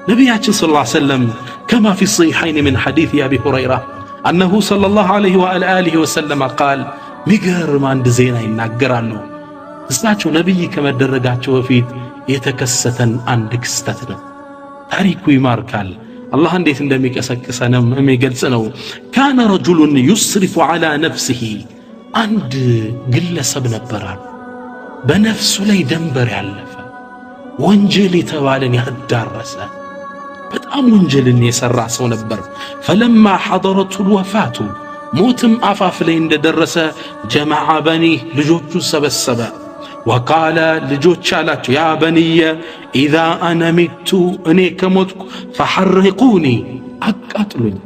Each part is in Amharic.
ነቢያችን ሰለላሁ ዐለይሂ ወሰለም كما في الصحيحين من حديث أبي هريرة أنه صلى الله عليه وآله وسلم قال ሚገርም አንድ ዜና ይናገራሉ። እሳቸው ነብይ ከመደረጋቸው በፊት የተከሰተን አንድ ክስተት ነው። ታሪኩ ይማርካል። አላህ እንዴት እንደሚቀሰቅሰንም የሚገልጽ ነው። كان رجل يسرف على نفسه አንድ ግለሰብ ነበር በነፍሱ ላይ ደንበር ያለፈ ወንጀል የተባለን ያዳረሰ በጣም ወንጀልን የሰራ ሰው ነበር። فلما حضرته الوفاة موتم አፋፍ ላይ እንደደረሰ جمع بنيه ልጆቹ ሰበሰበ وقال ልጆች አላቸው يا بني إذا أنا مت እኔ ከሞትኩ فحرقوني አቃጥሉኝ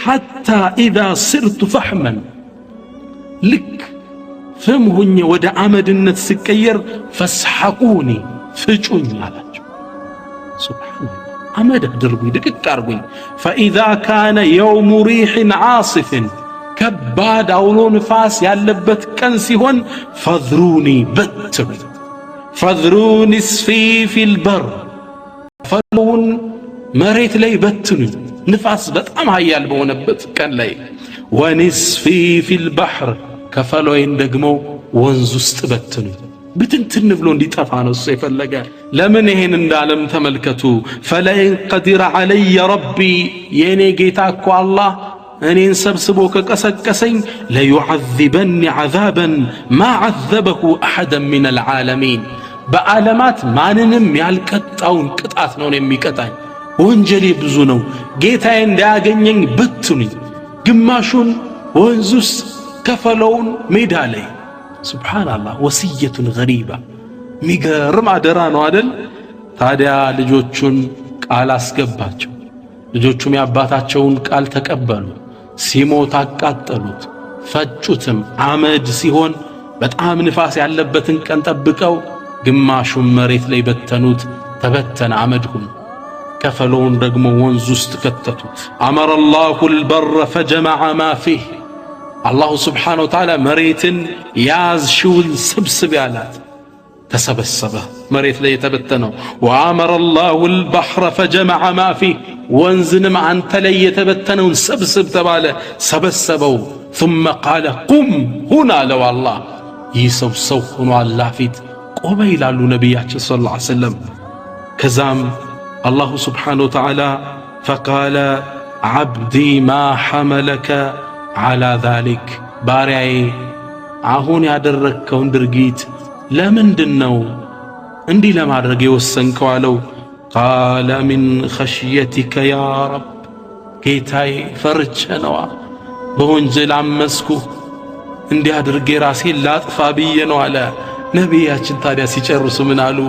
حتى إذا صرت فحما ልክ ፍም ሆኜ ወደ አመድነት ስቀየር فاسحقوني ፍጩኝ አላቸው። ሱብሃንአላህ አመድ አድርጉኝ ድቅቅ አርጉኝ። فإذا كان يوم ريح عاصف ከባድ አውሎ ንፋስ ያለበት ቀን ሲሆን فذروني በትሩኝ فذروني اسفي في البر ፈሉን መሬት ላይ በትኑኝ ንፋስ በጣም ኃያል በሆነበት ቀን ላይ ونسفي في البحر ከፈሎይን ደግሞ ወንዝ ውስጥ በትኑኝ ብትንትን ብሎ እንዲጠፋ ነው እሱ የፈለገ። ለምን ይሄን እንዳለም ተመልከቱ። فلئن قدر علي ربي የኔ ጌታ እኮ አላህ እኔን ሰብስቦ ከቀሰቀሰኝ ليعذبني عذابا ما عذبه احدا من العالمين በዓለማት ማንንም ያልቀጣውን ቅጣት ነው የሚቀጣኝ። ወንጀሌ ብዙ ነው። ጌታዬ እንዳያገኘኝ በትኑኝ ግማሹን ወንዝ ውስጥ ከፈለውን ሜዳ ላይ። ሱብሃንአላህ ወሲየቱን ገሪባ ሚገርም አደራ ነው አይደል? ታዲያ ልጆቹን ቃል አስገባቸው። ልጆቹም ያባታቸውን ቃል ተቀበሉ። ሲሞት አቃጠሉት፣ ፈጩትም። አመድ ሲሆን በጣም ንፋስ ያለበትን ቀን ጠብቀው ግማሹን መሬት ላይ በተኑት። ተበተነ አመድ ሆነ። ከፈለውን ደግሞ ወንዝ ውስጥ ከተቱት። አመረ الله البر فجمع ما فيه አላሁ ስብሓነሁ ወተዓላ መሬትን ያዝሽውን ስብስብ ያላት ተሰበሰበ መሬት ላይ የተበተነው። ወአመረ الله البحر فجمع ما فيه ወንዝንም አንተ ላይ የተበተነውን ሰብስብ ተባለ፣ ሰበሰበው። ثم قال قم هنا لو الله ይሰው ሆኖ አላህ ፊት ቆመ ይላሉ ነቢያችን ሰለላሁ ዐለይሂ ወሰለም። ከዛም አላሁ ስብሓነሁ ወተዓላ فقال عبدي ما حملك على ذلك ባሪያዬ አሁን ያደረከውን ድርጊት ለምንድነው እንዲህ ለማድረግ የወሰንከው አለው። قال من خشيتك يا رب ጌታዬ ፈርቼ ነው በወንጀል አመስኩ እንዲህ አድርጌ ራሴን ላጥፋ ብዬ ነው አለ። ነቢያችን ታዲያ ሲጨርሱ ምን አሉ?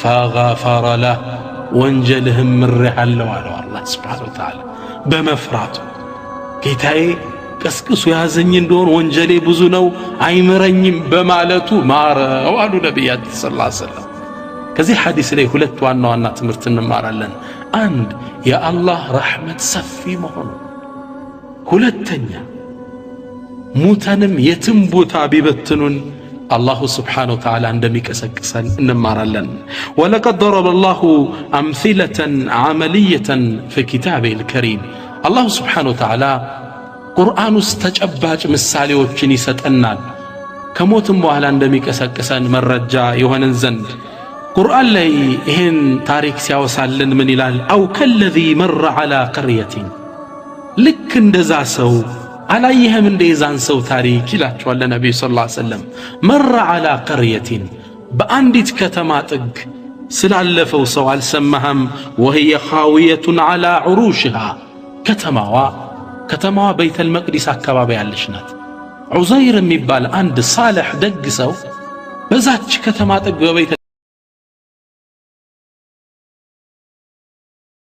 فغفر له ወንጀልህም ምሬሃለሁ አለው አላህ ሱብሓነሁ ወተዓላ በመፍራቱ። ጌታዬ ቀስቅሱ ያዘኝ እንደሆነ ወንጀሌ ብዙ ነው አይምረኝም በማለቱ ማረው አሉ ነቢያችን ሰለላሁ ዐለይሂ ወሰለም። ከዚህ ሐዲስ ላይ ሁለት ዋና ዋና ትምህርት እንማራለን። አንድ የአላህ ረሕመት ሰፊ መሆኑ፣ ሁለተኛ ሙተንም የትም ቦታ ቢበትኑን አላሁ ስብሓነሁ ወተዓላ እንደሚቀሰቅሰን እንማራለን። ወለቀድ ضرب الله أمثلة عملية في كتابه الكريم አላሁ ስብሓነሁ ወተዓላ ቁርአን ውስጥ ተጨባጭ ምሳሌዎችን ይሰጠናል ከሞትም በኋላ እንደሚቀሰቅሰን መረጃ የሆነን ዘንድ። ቁርአን ላይ ይሄን ታሪክ ሲያወሳልን ምን ይላል? አው ከለዚ መረ ዐላ ቀርየቲን ልክ እንደዛ ሰው አላየህም እንደ የዛን ሰው ታሪክ ይላቸዋል ነብዩ ሰለላሁ ዐለይሂ ወሰለም። መረ ዐላ ቀርየቲን በአንዲት ከተማ ጥግ ስላለፈው ሰው አልሰማህም? ወህየ ኻዊየቱን ዐላ ዑሩሽሃ ከተማዋ በይተል መቅዲስ አካባቢ ያለች ናት። ዑዘይር የሚባል አንድ ሳልሕ ደግ ሰው በዛች ከተማ ጥግ በበይተ